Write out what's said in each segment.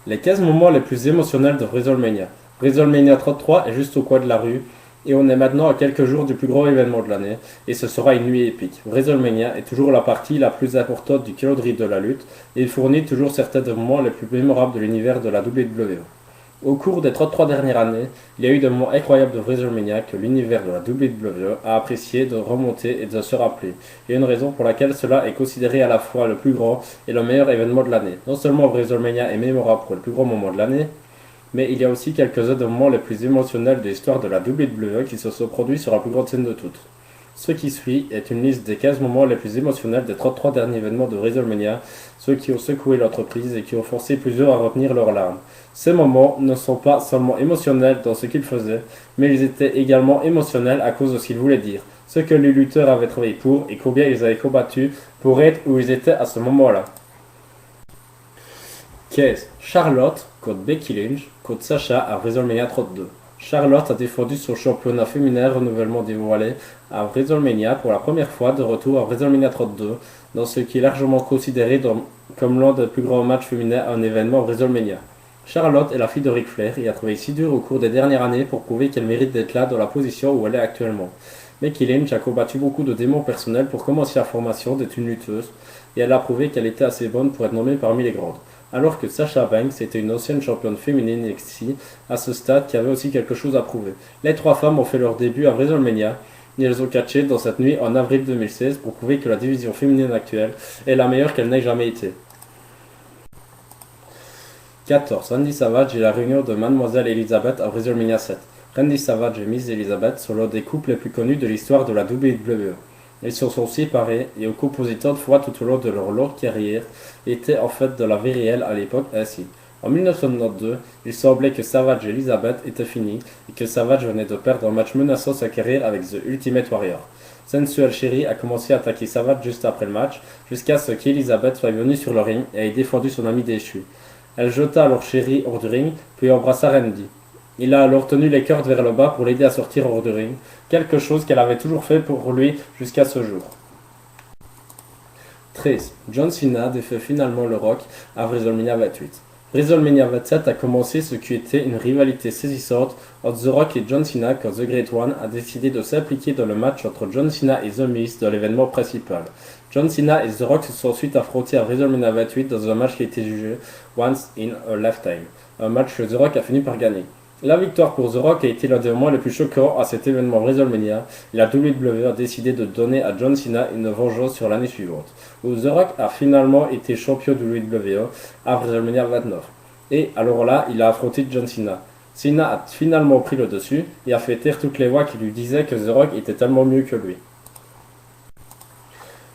Les 15 moments les plus émotionnels de WrestleMania. WrestleMania 33 est juste au coin de la rue, et on est maintenant à quelques jours du plus gros événement de l'année, et ce sera une nuit épique. WrestleMania est toujours la partie la plus importante du calendrier de la lutte, et il fournit toujours certains des moments les plus mémorables de l'univers de la WWE. Au cours des 33 dernières années, il y a eu des moments incroyables de WrestleMania que l'univers de la WWE a apprécié de remonter et de se rappeler. Il y a une raison pour laquelle cela est considéré à la fois le plus grand et le meilleur événement de l'année. Non seulement WrestleMania est mémorable pour le plus grand moment de l'année, mais il y a aussi quelques-uns des moments les plus émotionnels de l'histoire de la WWE qui se sont produits sur la plus grande scène de toutes. Ce qui suit est une liste des 15 moments les plus émotionnels des 33 derniers événements de WrestleMania, ceux qui ont secoué l'entreprise et qui ont forcé plusieurs à retenir leurs larmes. Ces moments ne sont pas seulement émotionnels dans ce qu'ils faisaient, mais ils étaient également émotionnels à cause de ce qu'ils voulaient dire, ce que les lutteurs avaient travaillé pour et combien ils avaient combattu pour être où ils étaient à ce moment-là. Case Charlotte contre Becky Lynch contre Sasha à WrestleMania 32. Charlotte a défendu son championnat féminin renouvellement dévoilé à WrestleMania pour la première fois de retour à WrestleMania 32, dans ce qui est largement considéré comme l'un des plus grands matchs féminins à un événement WrestleMania. Charlotte est la fille de Ric Flair et a travaillé si dur au cours des dernières années pour prouver qu'elle mérite d'être là dans la position où elle est actuellement. Becky Lynch a combattu beaucoup de démons personnels pour commencer la formation d'être une lutteuse, et elle a prouvé qu'elle était assez bonne pour être nommée parmi les grandes. Alors que Sasha Banks était une ancienne championne féminine NXT à ce stade qui avait aussi quelque chose à prouver. Les trois femmes ont fait leur début à WrestleMania et elles ont catché dans cette nuit en avril 2016 pour prouver que la division féminine actuelle est la meilleure qu'elle n'ait jamais été. 14. Randy Savage et la réunion de Mademoiselle Elizabeth à WrestleMania 7. Randy Savage et Miss Elizabeth sont l'un des couples les plus connus de l'histoire de la WWE. Ils se sont séparés et ont composé tant de fois tout au long de leur longue carrière étaient en fait de la vie réelle à l'époque ainsi. En 1992, il semblait que Savage et Elizabeth étaient finis et que Savage venait de perdre un match menaçant sa carrière avec The Ultimate Warrior. Sensual Sherry a commencé à attaquer Savage juste après le match, jusqu'à ce qu'Elizabeth soit venue sur le ring et ait défendu son ami déchu. Elle jeta alors Sherry hors du ring, puis embrassa Randy. Il a alors tenu les cordes vers le bas pour l'aider à sortir hors du ring, quelque chose qu'elle avait toujours fait pour lui jusqu'à ce jour. 13. John Cena défait finalement le Rock à WrestleMania 28. WrestleMania 27 a commencé ce qui était une rivalité saisissante entre The Rock et John Cena quand The Great One a décidé de s'impliquer dans le match entre John Cena et The Miz dans l'événement principal. John Cena et The Rock se sont ensuite affrontés à WrestleMania 28 dans un match qui a été jugé Once in a Lifetime, un match que The Rock a fini par gagner. La victoire pour The Rock a été l'un des moments les plus choquants à cet événement WrestleMania, et la WWE a décidé de donner à John Cena une vengeance sur l'année suivante, où The Rock a finalement été champion de WWE à WrestleMania 29. Et alors là, il a affronté John Cena. Cena a finalement pris le dessus et a fait taire toutes les voix qui lui disaient que The Rock était tellement mieux que lui.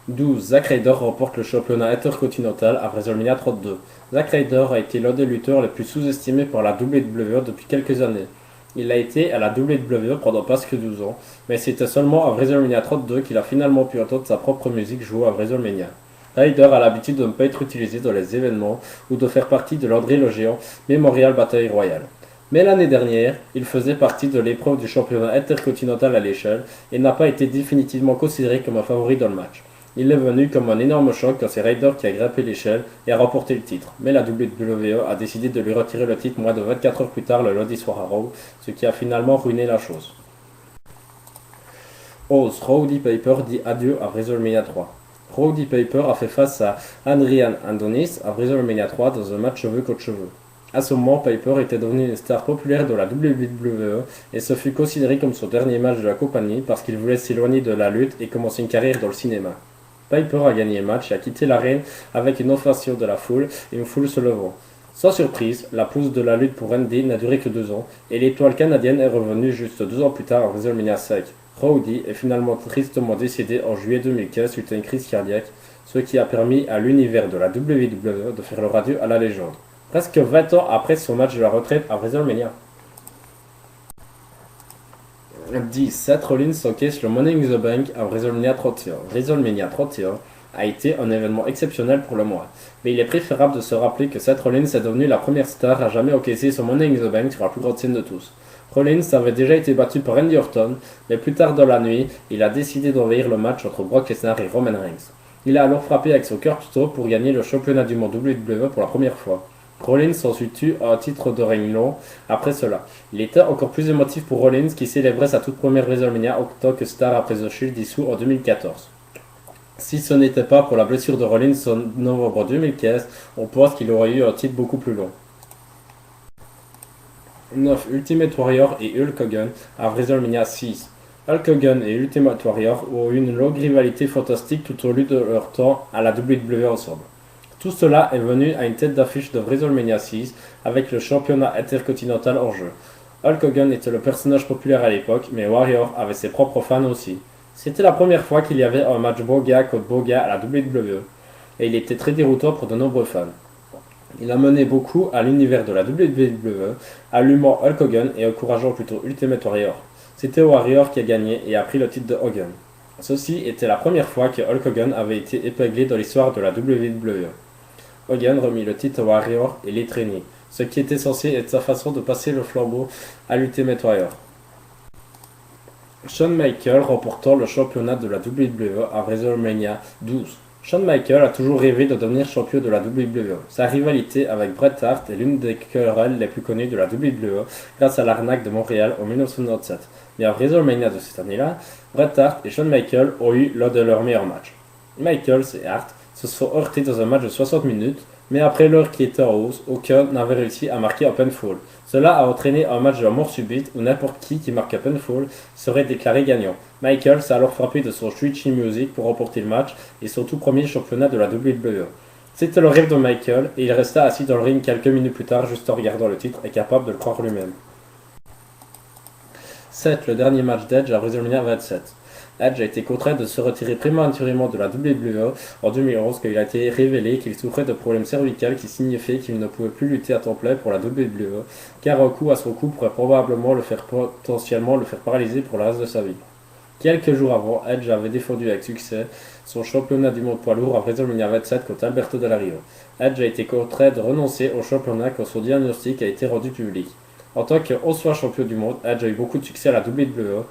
12. Zack Ryder remporte le championnat intercontinental à WrestleMania 32. Zack Ryder a été l'un des lutteurs les plus sous-estimés par la WWE depuis quelques années. Il a été à la WWE pendant presque 12 ans, mais c'était seulement à WrestleMania 32 qu'il a finalement pu entendre sa propre musique jouée à WrestleMania. Ryder a l'habitude de ne pas être utilisé dans les événements ou de faire partie de l'André le Géant Memorial Battle Royale. Mais l'année dernière, il faisait partie de l'épreuve du championnat intercontinental à l'échelle et n'a pas été définitivement considéré comme un favori dans le match. Il est venu comme un énorme choc quand c'est Ryder qui a grimpé l'échelle et a remporté le titre. Mais la WWE a décidé de lui retirer le titre moins de 24 heures plus tard le lundi soir à Raw, ce qui a finalement ruiné la chose. 11. Rowdy Piper dit adieu à WrestleMania 3. Rowdy Piper a fait face à Adrian Adonis à WrestleMania 3 dans un match cheveux contre cheveux. À ce moment, Piper était devenu une star populaire de la WWE et ce fut considéré comme son dernier match de la compagnie parce qu'il voulait s'éloigner de la lutte et commencer une carrière dans le cinéma. Piper a gagné le match et a quitté l'arène avec une ovation de la foule et une foule se levant. Sans surprise, la pause de la lutte pour Randy n'a duré que 2 ans et l'étoile canadienne est revenue juste 2 ans plus tard à WrestleMania 5. Rowdy est finalement tristement décédé en juillet 2015 suite à une crise cardiaque, ce qui a permis à l'univers de la WWE de faire leur adieu à la légende. Presque 20 ans après son match de la retraite à WrestleMania. 10. Seth Rollins encaisse le Money in the Bank à WrestleMania 31. WrestleMania 31 a été un événement exceptionnel pour le mois, mais il est préférable de se rappeler que Seth Rollins est devenu la première star à jamais encaisser son Money in the Bank sur la plus grande scène de tous. Rollins avait déjà été battu par Randy Orton, mais plus tard dans la nuit, il a décidé d'envahir le match entre Brock Lesnar et Roman Reigns. Il a alors frappé avec son cœur couteau pour gagner le championnat du monde WWE pour la première fois. Rollins s'ensuit tue à titre de règne long après cela. Il était encore plus émotif pour Rollins qui célébrait sa toute première WrestleMania en tant que star après The Shield dissous en 2014. Si ce n'était pas pour la blessure de Rollins en novembre 2015, on pense qu'il aurait eu un titre beaucoup plus long. 9. Ultimate Warrior et Hulk Hogan à WrestleMania 6. Hulk Hogan et Ultimate Warrior ont eu une longue rivalité fantastique tout au long de leur temps à la WWE ensemble. Tout cela est venu à une tête d'affiche de WrestleMania 6 avec le championnat intercontinental en jeu. Hulk Hogan était le personnage populaire à l'époque, mais Warrior avait ses propres fans aussi. C'était la première fois qu'il y avait un match beau gars contre beau gars à la WWE, et il était très déroutant pour de nombreux fans. Il a mené beaucoup à l'univers de la WWE, allumant Hulk Hogan et encourageant plutôt Ultimate Warrior. C'était Warrior qui a gagné et a pris le titre de Hogan. Ceci était la première fois que Hulk Hogan avait été épinglé dans l'histoire de la WWE. Hogan remit le titre à Warrior et l'étreignit, ce qui était censé être sa façon de passer le flambeau à l'Ultimate Warrior. Shawn Michaels remportant le championnat de la WWE à WrestleMania 12. Shawn Michaels a toujours rêvé de devenir champion de la WWE. Sa rivalité avec Bret Hart est l'une des querelles les plus connues de la WWE grâce à l'arnaque de Montréal en 1997. Mais à WrestleMania de cette année-là, Bret Hart et Shawn Michaels ont eu l'un de leurs meilleurs matchs. Michaels et Hart se sont heurtés dans un match de 60 minutes, mais après l'heure qui était en hausse, aucun n'avait réussi à marquer un pinfall. Cela a entraîné un match de mort subite où n'importe qui marque un pinfall serait déclaré gagnant. Michaels a alors frappé de son Switchy Music pour remporter le match et son tout premier championnat de la WWE. C'était le rêve de Michael et il resta assis dans le ring quelques minutes plus tard juste en regardant le titre et capable de le croire lui-même. 7. Le dernier match d'Edge à WrestleMania 27. Edge a été contraint de se retirer prématurément de la WWE en 2011 quand il a été révélé qu'il souffrait de problèmes cervicaux qui signifiaient qu'il ne pouvait plus lutter à temps plein pour la WWE car un coup à son cou pourrait probablement potentiellement le faire paralyser pour le reste de sa vie. Quelques jours avant, Edge avait défendu avec succès son championnat du monde poids lourd à WrestleMania 27 contre Alberto Del Rio. Edge a été contraint de renoncer au championnat quand son diagnostic a été rendu public. En tant que 11 champion du monde, Edge a eu beaucoup de succès à la WWE.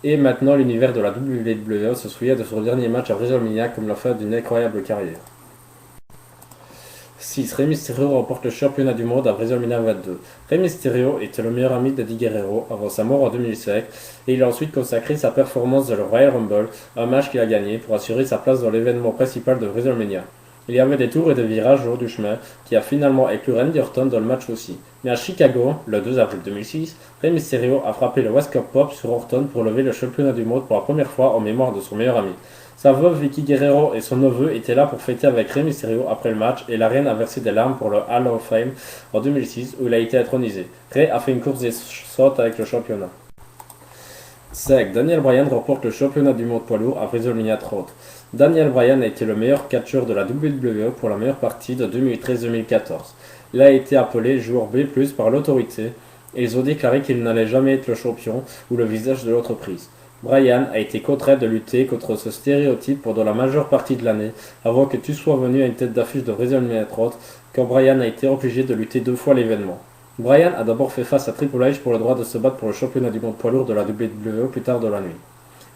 Et maintenant, l'univers de la WWE se souvient de son dernier match à WrestleMania comme la fin d'une incroyable carrière. 6. Rey Mysterio remporte le championnat du monde à WrestleMania 22. Rey Mysterio était le meilleur ami d'Eddie Guerrero avant sa mort en 2005 et il a ensuite consacré sa performance dans le Royal Rumble, un match qu'il a gagné pour assurer sa place dans l'événement principal de WrestleMania. Il y avait des tours et des virages au haut du chemin qui a finalement inclus Randy Orton dans le match aussi. Mais à Chicago, le 2 avril 2006, Rey Mysterio a frappé le West Coast Pop sur Orton pour lever le championnat du monde pour la première fois en mémoire de son meilleur ami. Sa veuve Vicky Guerrero et son neveu étaient là pour fêter avec Rey Mysterio après le match et la reine a versé des larmes pour le Hall of Fame en 2006 où il a été intronisé. Rey a fait une course des sautes avec le championnat. 5. Daniel Bryan remporte le championnat du monde poids lourd à WrestleMania 30. Daniel Bryan a été le meilleur catcheur de la WWE pour la meilleure partie de 2013-2014. Il a été appelé joueur B+, par l'autorité et ils ont déclaré qu'il n'allait jamais être le champion ou le visage de l'entreprise. Bryan a été contraint de lutter contre ce stéréotype pendant la majeure partie de l'année avant que tu sois venu à une tête d'affiche de WrestleMania 30 quand Bryan a été obligé de lutter 2 fois l'événement. Bryan a d'abord fait face à Triple H pour le droit de se battre pour le championnat du monde poids lourd de la WWE plus tard dans la nuit.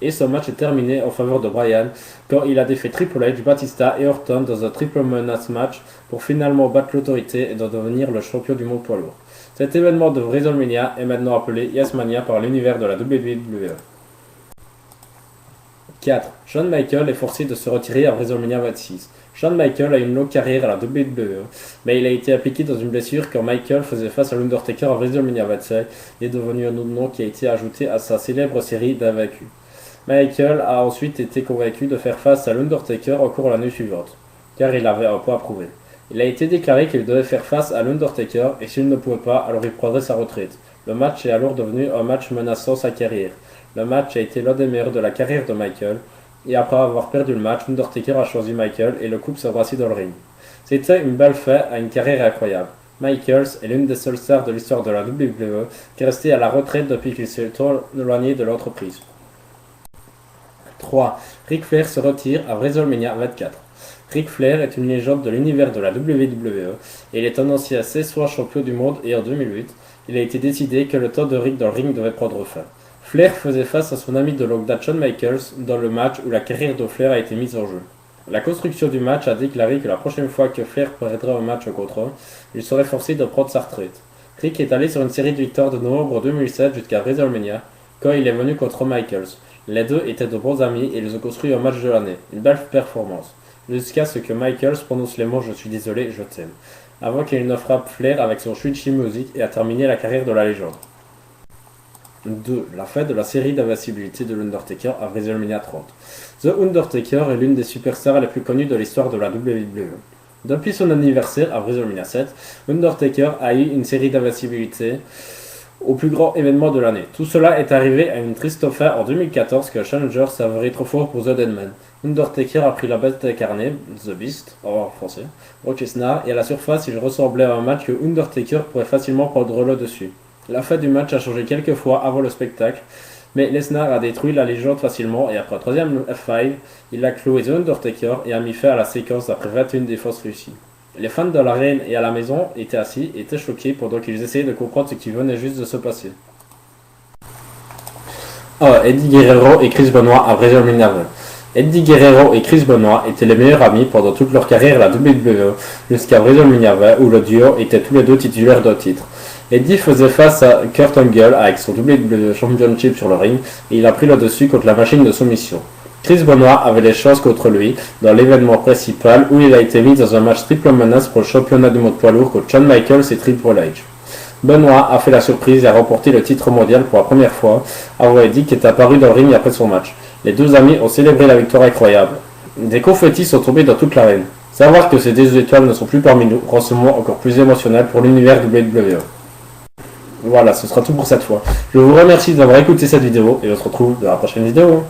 Et ce match est terminé en faveur de Bryan quand il a défait Triple H, Batista et Orton dans un triple menace match pour finalement battre l'autorité et de devenir le champion du monde poids lourd. Cet événement de WrestleMania est maintenant appelé YesMania par l'univers de la WWE. 4. Shawn Michaels est forcé de se retirer à WrestleMania 26. Shawn Michaels a une longue carrière à la WWE, mais il a été impliqué dans une blessure quand Michaels faisait face à l'Undertaker à WrestleMania 25 et est devenu un autre nom qui a été ajouté à sa célèbre série d'invaincus. Michaels a ensuite été convaincu de faire face à l'Undertaker encore l'année suivante, car il avait un point à prouver. Il a été déclaré qu'il devait faire face à l'Undertaker et s'il ne pouvait pas, alors il prendrait sa retraite. Le match est alors devenu un match menaçant sa carrière. Le match a été l'un des meilleurs de la carrière de Michaels, et après avoir perdu le match, l'Undertaker a choisi Michaels et le couple s'est embrassé dans le ring. C'était une belle fin à une carrière incroyable. Michaels est l'une des seules stars de l'histoire de la WWE qui est restée à la retraite depuis qu'il s'est éloigné de l'entreprise. 3. Ric Flair se retire à WrestleMania 24. Ric Flair est une légende de l'univers de la WWE et il est un ancien 16 fois champion du monde et en 2008, il a été décidé que le temps de Ric dans le ring devait prendre fin. Flair faisait face à son ami de longue date Shawn Michaels dans le match où la carrière de Flair a été mise en jeu. La construction du match indique Larry que la prochaine fois que Flair perdrait un match contre eux, il serait forcé de prendre sa retraite. Rick est allé sur une série de victoires de novembre 2007 jusqu'à WrestleMania, quand il est venu contre Michaels. Les deux étaient de bons amis et ils ont construit un match de l'année, une belle performance, jusqu'à ce que Michaels prononce les mots « Je suis désolé, je t'aime », avant qu'il ne frappe Flair avec son Switchy Music et a terminé la carrière de la légende. 2. La fête de la série d'invincibilité de l'Undertaker à WrestleMania 30. The Undertaker est l'une des superstars les plus connues de l'histoire de la WWE. Depuis son anniversaire à WrestleMania 7, Undertaker a eu une série d'invincibilité au plus grand événement de l'année. Tout cela est arrivé à une triste fin en 2014 que Challenger s'avérait trop fort pour The Deadman. Undertaker a pris la bête incarnée, The Beast, en français, Brock Lesnar, et à la surface il ressemblait à un match que Undertaker pourrait facilement prendre le dessus. La fin du match a changé quelques fois avant le spectacle, mais Lesnar a détruit la légende facilement et après un troisième F5, il a cloué The Undertaker et a mis fin à la séquence après 21 défenses réussies. Les fans de l'arène et à la maison étaient assis et étaient choqués pendant qu'ils essayaient de comprendre ce qui venait juste de se passer. Eddie Guerrero et Chris Benoit à WrestleMania 20. Eddie Guerrero et Chris Benoit étaient les meilleurs amis pendant toute leur carrière à la WWE jusqu'à WrestleMania 20 où le duo était tous les deux titulaires d'un titre. Eddie faisait face à Kurt Angle avec son WWE Championship sur le ring et il a pris le dessus contre la machine de soumission. Chris Benoit avait les chances contre lui dans l'événement principal où il a été mis dans un match triple menace pour le championnat du monde poids lourd contre Shawn Michaels et Triple H. Benoit a fait la surprise et a remporté le titre mondial pour la première fois avant Eddie qui est apparu dans le ring après son match. Les deux amis ont célébré la victoire incroyable. Des confettis sont tombés dans toute l'arène. Savoir que ces deux étoiles ne sont plus parmi nous rend ce moment encore plus émotionnel pour l'univers WWE. Voilà, ce sera tout pour cette fois. Je vous remercie d'avoir écouté cette vidéo et on se retrouve dans la prochaine vidéo.